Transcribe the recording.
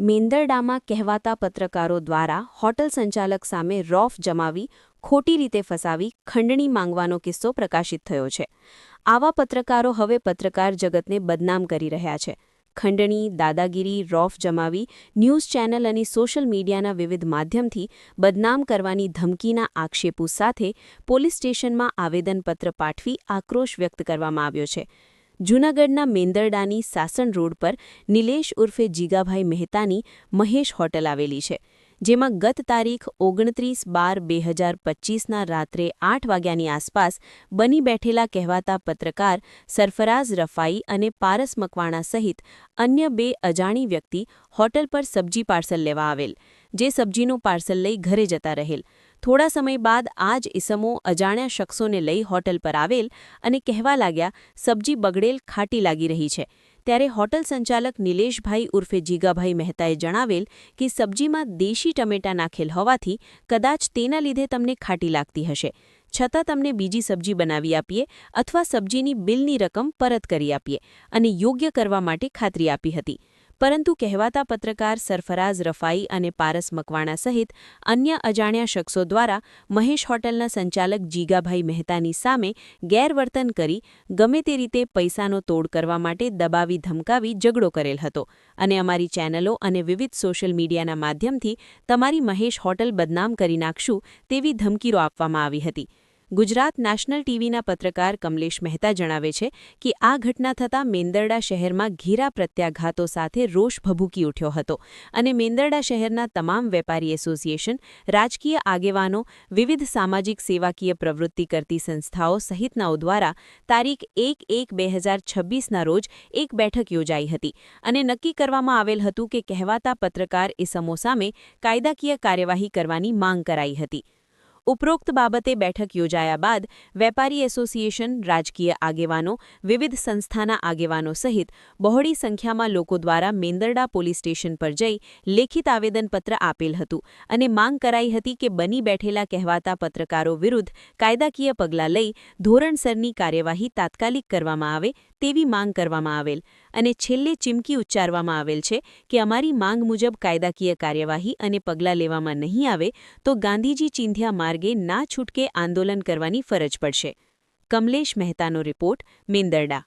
મેંદરડામાં કહેવાતા પત્રકારો દ્વારા હોટલ સંચાલક સામે રોફ જમાવી ખોટી રીતે ફસાવી ખંડણી માંગવાનો કિસ્સો પ્રકાશિત થયો છે. આવા પત્રકારો હવે પત્રકાર જગતને બદનામ કરી રહ્યા છે. ખંડણી, દાદાગીરી, રોફ જમાવી ન્યૂઝ ચેનલ અને સોશિયલ મીડિયાના વિવિધ માધ્યમથી બદનામ કરવાની ધમકીના આક્ષેપો સાથે પોલીસ સ્ટેશનમાં આવેદનપત્ર પાઠવી આક્રોશ વ્યક્ત કરવામાં આવ્યો છે. જૂનાગઢના મેંદરડાની સાસણ રોડ પર નિલેશ ઉર્ફે જીગાભાઈ મહેતાની મહેશ હોટલ આવેલી છે, જેમાં ગત તારીખ 29/12/2025ના રાત્રે 8 વાગ્યાની આસપાસ બની બેઠેલા કહેવાતા પત્રકાર સરફરાઝ રફાઈ અને પારસ મકવાણા સહિત અન્ય 2 અજાણી વ્યક્તિ હોટલ પર સબ્જી પાર્સલ લેવા આવેલ, જે સબ્જીનું પાર્સલ લઈ ઘરે જતા રહેલ. થોડા સમય બાદ આ જ ઇસમો અજાણ્યા શખ્સોને લઈ હોટલ પર આવેલ અને કહેવા લાગ્યા, સબ્જી બગડેલ, ખાટી લાગી રહી છે. ત્યારે હોટલ સંચાલક નિલેશભાઈ ઉર્ફે જીગાભાઈ મહેતાએ જણાવેલ કે સબ્જીમાં દેશી ટમેટા નાખેલ હોવાથી કદાચ તેના લીધે તમને ખાટી લાગતી હશે, છતાં તમને બીજી સબ્જી બનાવી આપીએ અથવા સબ્જીની બિલની રકમ પરત કરી આપીએ અને યોગ્ય કરવા માટે ખાતરી આપી હતી. પરંતુ કહેવાતા પત્રકાર સરફરાઝ રફાઈ અને પારસ મકવાણા સહિત અન્ય અજાણ્યા શખ્સો દ્વારા મહેશ હોટલના સંચાલક જીગાભાઈ મહેતાની સામે ગેરવર્તન કરી ગમે તે રીતે પૈસાનો તોડ કરવા માટે દબાવી ધમકાવી ઝઘડો કરેલ હતો અને અમારી ચેનલો અને વિવિધ સોશિયલ મીડિયાના માધ્યમથી તમારી મહેશ હોટલ બદનામ કરી નાખશું તેવી ધમકીઓ આપવામાં આવી હતી. ગુજરાત નેશનલ ટીવીના પત્રકાર કમલેશ મહેતા જણાવે છે કે આ ઘટના થતાં મેંદરડા શહેરમાં ઘેરા પ્રત્યાઘાતો સાથે રોષ ભભૂકી ઉઠ્યો હતો અને મેંદરડા શહેરના તમામ વેપારી એસોસિએશન, રાજકીય આગેવાનો, વિવિધ સામાજિક સેવાકીય પ્રવૃત્તિ કરતી સંસ્થાઓ સહિતનાઓ દ્વારા તારીખ 1/1/2026ના રોજ એક બેઠક યોજાઈ હતી અને નક્કી કરવામાં આવેલ હતું કે કહેવાતા પત્રકાર ઇસમો સામે કાયદાકીય કાર્યવાહી કરવાની માંગ કરાઈ હતી. ઉપરોક્ત બાબતે બેઠક યોજાયા બાદ વેપારી એસોસિએશન, રાજકીય આગેવાનો, વિવિધ સંસ્થાના આગેવાનો સહિત બહોળી સંખ્યામાં લોકો દ્વારા મેંદરડા પોલીસ સ્ટેશન પર જઈ લેખિત આવેદનપત્ર આપેલ હતું અને માંગ કરાઈ હતી કે બની બેઠેલા કહેવાતા પત્રકારો વિરુદ્ધ કાયદાકીય પગલાં લઈ ધોરણસરની કાર્યવાહી તાત્કાલિક કરવામાં આવે તેવી માંગ કરવામાં આવેલ અને છેલ્લે ચીમકી ઉચ્ચારવામાં આવેલ છે કે અમારી માંગ મુજબ કાયદાકીય કાર્યવાહી અને પગલાં લેવામાં નહીં આવે તો ગાંધીજી ચિંધ્યા માર્ગે ના છૂટકે આંદોલન કરવાની ફરજ પડશે. કમલેશ મહેતાનો રિપોર્ટ, મેંદરડા.